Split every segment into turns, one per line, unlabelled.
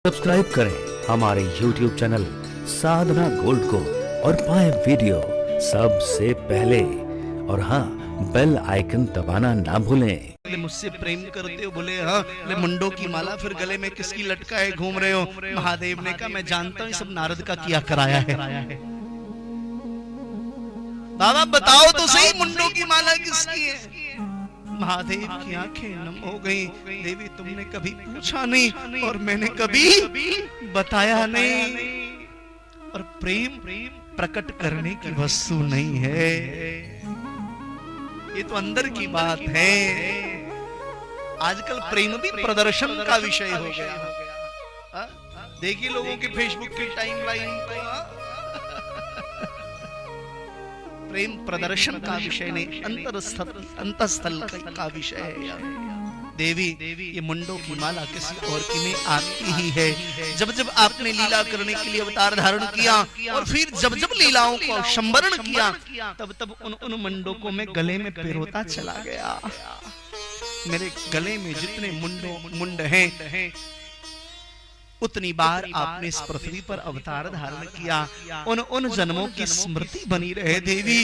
Subscribe करें हमारे YouTube channel साधना gold को और पाएं वीडियो सबसे पहले। और हाँ, बेल आइकन दबाना ना भूलें।
मुझसे प्रेम करते हो? बोले हाँ। बोले मुंडों की माला फिर गले में किसकी लटकाए घूम रहे हो? महादेव ने कहा मैं जानता हूँ सब नारद का किया कराया है। बाबा बताओ तो सही मुंडों की माला किसकी है? महादेव की आंखें नम हो गई। देवी तुमने कभी पूछा नहीं और मैंने कभी बताया नहीं। और प्रेम प्रकट करने की वस्तु नहीं है, ये तो अंदर की बात है। आजकल प्रेम भी प्रदर्शन का विषय हो गया। देखिए लोगों के फेसबुक की टाइमलाइन को, प्रेम प्रदर्शन का विषय नहीं, अंतस्थल का विषय है। देवी ये मुंडों की माला किसी और की नहीं, आपकी ही है। जब जब आपने लीला करने के लिए अवतार धारण किया और फिर जब जब लीलाओं को संवरण किया, तब तब उन मुंडों को मैं गले में पिरोता चला गया। मेरे गले में जितने मुंड हैं, उतनी बार आपने इस पृथ्वी पर अवतार धारण किया, उन जन्मों की स्मृति बनी रहे देवी।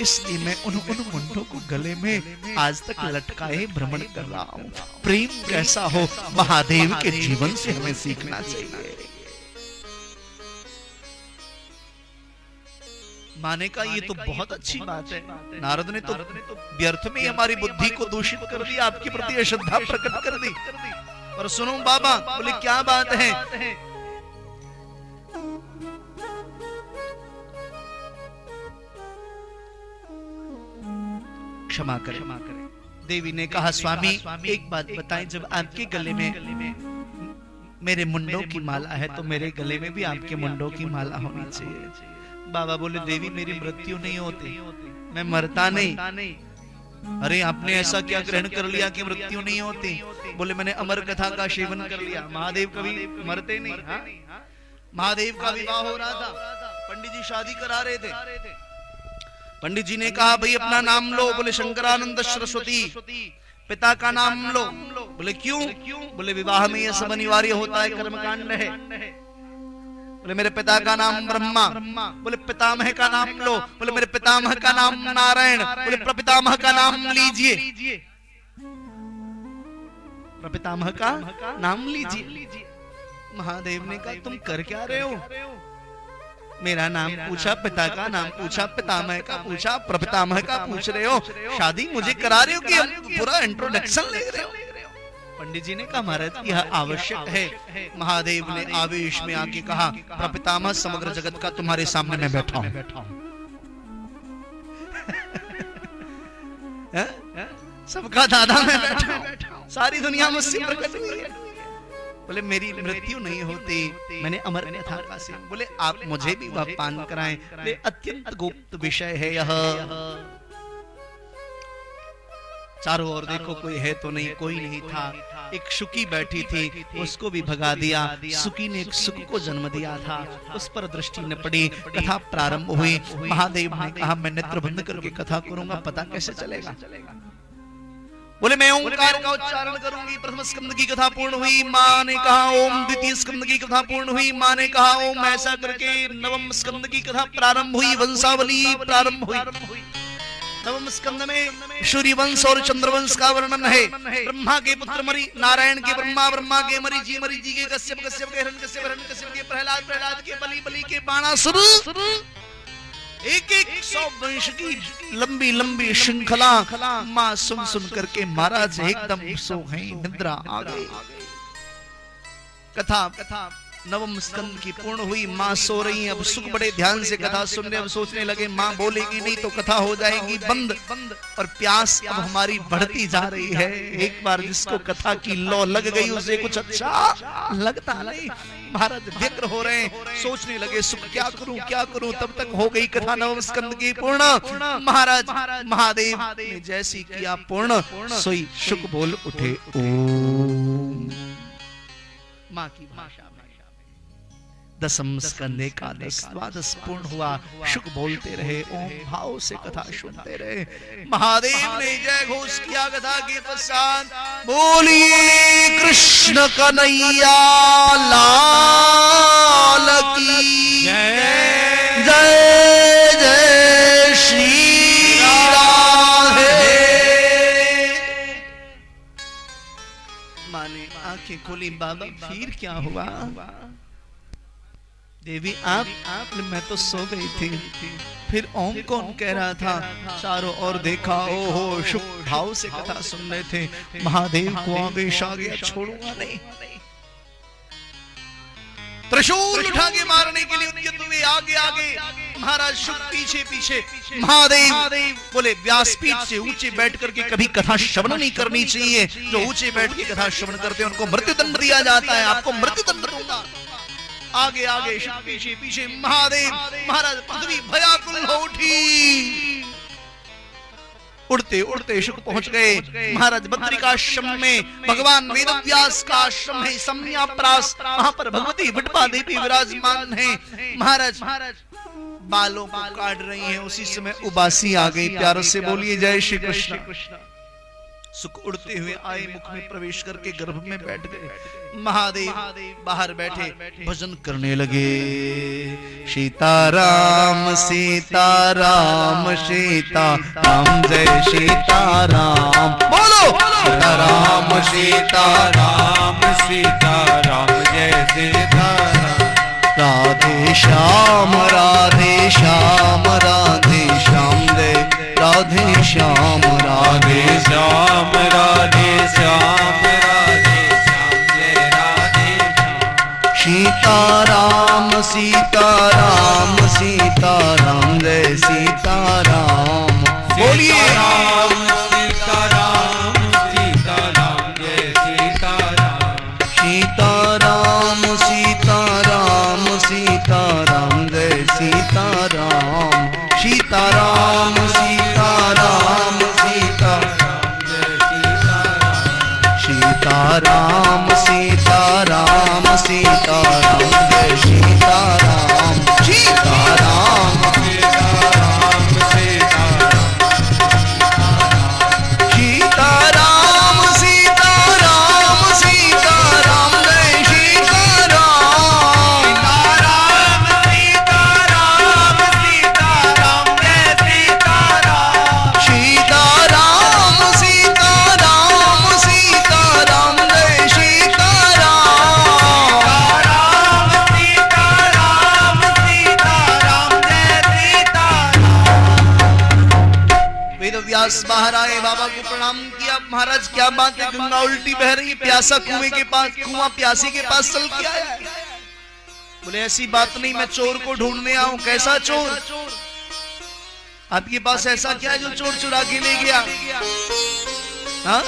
इसलिए मैं उन मुंडों को गले में आज तक लटकाए भ्रमण कर रहा हूँ। प्रेम कैसा हो महादेव के जीवन से हमें सीखना चाहिए। माने का ये तो बहुत अच्छी बात है। नारद ने तो व्यर्थ में हमारी बुद्धि को दूषित कर दिया, आपके प्रति अश्रद्धा प्रकट कर दी। और सुनो बाबा, बोले क्या बात है? क्षमा करें। देवी ने कहा स्वामी एक बात बताएं, जब आपके गले में मेरे मुंडों की माला है तो मेरे गले में भी आपके मुंडों की माला होनी चाहिए। बाबा बोले देवी मेरी मृत्यु नहीं होती, मैं मरता नहीं। अरे आपने ऐसा क्या ग्रहण कर लिया कि मृत्यु नहीं होती? बोले मैंने अमर कथा का सेवन कर लिया। महादेव कभी मरते नहीं। महादेव का विवाह हो रहा था, पंडित जी शादी करा रहे थे। पंडित जी ने कहा भाई अपना नाम लो। बोले शंकरानंद सरस्वती। पिता का नाम लो। बोले क्यों? बोले विवाह में यह सब अनिवार्य होता है, कर्मकांड है। बोले मेरे पिता का नाम ब्रह्मा। बोले पितामह का नाम लो। बोले मेरे पितामह का नाम नारायण। बोले प्रपितामह का नाम लीजिए। प्रपितामह का नाम लीजिए। महादेव ने कहा तुम कर क्या रहे हो? मेरा नाम पूछा, पिता का नाम पूछा, पितामह का पूछा, प्रपितामह का पूछ रहे हो? शादी मुझे करा रहे हो कि पूरा इंट्रोडक्शन ले रहे हो? पंडित जी ने कहा महाराज यह आवश्यक है। महादेव ने आवेश में आके कहा प्रपितामह समग्र जगत का तुम्हारे सामने मैं बैठा हूं। सबका दादा मैं बैठा हूं, सारी दुनिया मुझसे प्रकट हुई है। बोले मेरी मृत्यु नहीं होती, मैंने अमर कथा का से। बोले आप मुझे भी वह पान कराएं। बोले अत्यंत गुप्त विषय है यह। चारों ओर देखो कोई है तो नहीं, कोई नहीं था। एक शुकी बैठी थी, उसको भी भगा दिया। शुकी ने एक सुख को जन्म दिया था, उस पर दृष्टि न पड़ी। कथा प्रारंभ हुई। महादेव ने कहा मैं नेत्र बंद करके कथा करूंगा, पता कैसे चलेगा? बोले मैं ओंकार का उच्चारण करूंगी। प्रथम स्कंद की कथा पूर्ण हुई। माँ ने कहा ओम। द्वितीय स्कंद की कथा पूर्ण हुई। माँ ने कहा ओम। ऐसा करके नवम स्कंद की कथा प्रारंभ हुई, वंशावली प्रारंभ हुई। नवम स्कंद में सूर्यवंश और चंद्रवंश का वर्णन है। ब्रह्मा के पुत्र मरी, नारायण के ब्रह्मा, ब्रह्मा के मरी जी के कश्यप, कश्यप के हिरण्यकश्यप, हिरण्यकश्यप के प्रहलाद, प्रहलाद के बलि, बलि के बाणासुर। एक 100 वंश की लंबी लंबी श्रृंखला। माँ सुन करके महाराज एकदम सो गई, निद्रा आ गई। कथा नवम स्कंद की पूर्ण हुई। माँ सो रही है, अब सुख बड़े ध्यान से कथा सुन रहे। अब सोचने लगे माँ बोलेगी नहीं तो कथा हो जाएगी बंद। और प्यास अब हमारी बढ़ती जा रही है। एक बार जिसको कथा की लौ लग गई उसे कुछ अच्छा लगता नहीं। महाराज व्यग्र हो रहे हैं, सोचने लगे सुख क्या करूं। तब तक हो गई कथा नवम स्कंद की पूर्ण। महाराज महादेव ने जैसी किया पूर्ण, सोई शुक बोल उठे ओम। माँ की भाषा में दसम स्कंद एकादश द्वादश पूर्ण हुआ। शुक बोलते रहे, ओम भाव से कथा सुनते रहे। महादेव ने जय घोष किया कथा के पश्चात। बोलिए कृष्ण कन्हैया लाल। बोली बाबा फिर क्या हुआ? देवी आप मैं तो सो गई थी। फिर ओम कौन कह रहा था? चारों ओर देखा, ओहो शुभ भाव से कथा सुन रहे थे। महादेव को आवेश आ गया, छोड़ूंगा नहीं। त्रिशूल उठा के मारने के लिए उद्यत हुए, आगे आगे महाराज शुभ पीछे पीछे। महादेव बोले व्यासपीठ से ऊंचे बैठ करके कभी कथा श्रवण नहीं करनी चाहिए। जो ऊंचे बैठ के कथा श्रवण करते हैं उनको मृत्युदंड दिया जाता है। आपको मृत्युदंड दूंगा। आगे आगे शुभ पीछे पीछे महादेव। महाराज पृथ्वी भयाकुल हो उठी। उड़ते उड़ते शुक पहुंच गए महाराज बद्रिकाश्रम में। भगवान वेदव्यास का आश्रम है सम्याप्रास। वहां पर भगवती विठपा देवी विराजमान है। महाराज बालों को काट रही हैं। उसी समय उबासी आ गई। प्यार से बोलिए जय श्री कृष्ण। सुख उड़ते हुए आए, मुख में प्रवेश करके गर्भ में बैठ गए। महादेव बाहर बैठे भजन करने लगे। सीताराम सीताराम सीताराम जय सीताराम। बोलो सीताराम सीताराम सीताराम जय सीताराम। राधे श्याम राधे श्याम राधे श्याम जय राधे श्याम राधे श्याम राधे श्याम राधे श्याम जय राधे श्याम। सीताराम सीताराम सीताराम जय सीताराम। बोलिए सीताराम सीताराम जय सीताराम। सीताराम सीताराम सीताराम जय सीताराम। सीताराम सीताराम सीताराम जय सीताराम। सीताराम सीताराम सीताराम जय सीताराम। सीताराम सीताराम सीताराम सीताराम सीताराम सीताराम जय सीताराम। सीताराम सीताराम सीताराम जय सीताराम। वेदव्यास बाहर आए, बाबा को प्रणाम किया। महाराज क्या बात है? गंगा उल्टी बह रही है। प्यासा कुएं के पास, कुआं प्यासी के पास चल के आया। बोले ऐसी बात नहीं, मैं चोर को ढूंढने आऊं। कैसा चोर? आपके पास ऐसा क्या है जो चोर चुरा के ले गया? हाँ?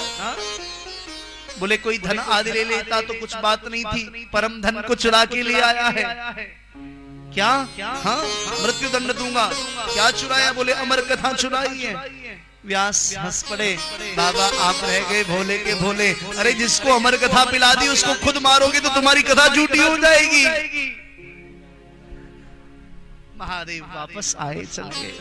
बोले कोई धन आदि ले लेता तो कुछ बात नहीं थी, परम धन को चुरा के ले आया है। क्या? हाँ, मृत्युदंड दूंगा। क्या चुराया? बोले अमर कथा चुराई है। व्यास हंस पड़े। बाबा आप रह गए भोले के भोले। अरे जिसको अमर कथा पिला दी उसको खुद मारोगे तो तुम्हारी कथा झूठी हो जाएगी। महादेव वापस आए, चल गए।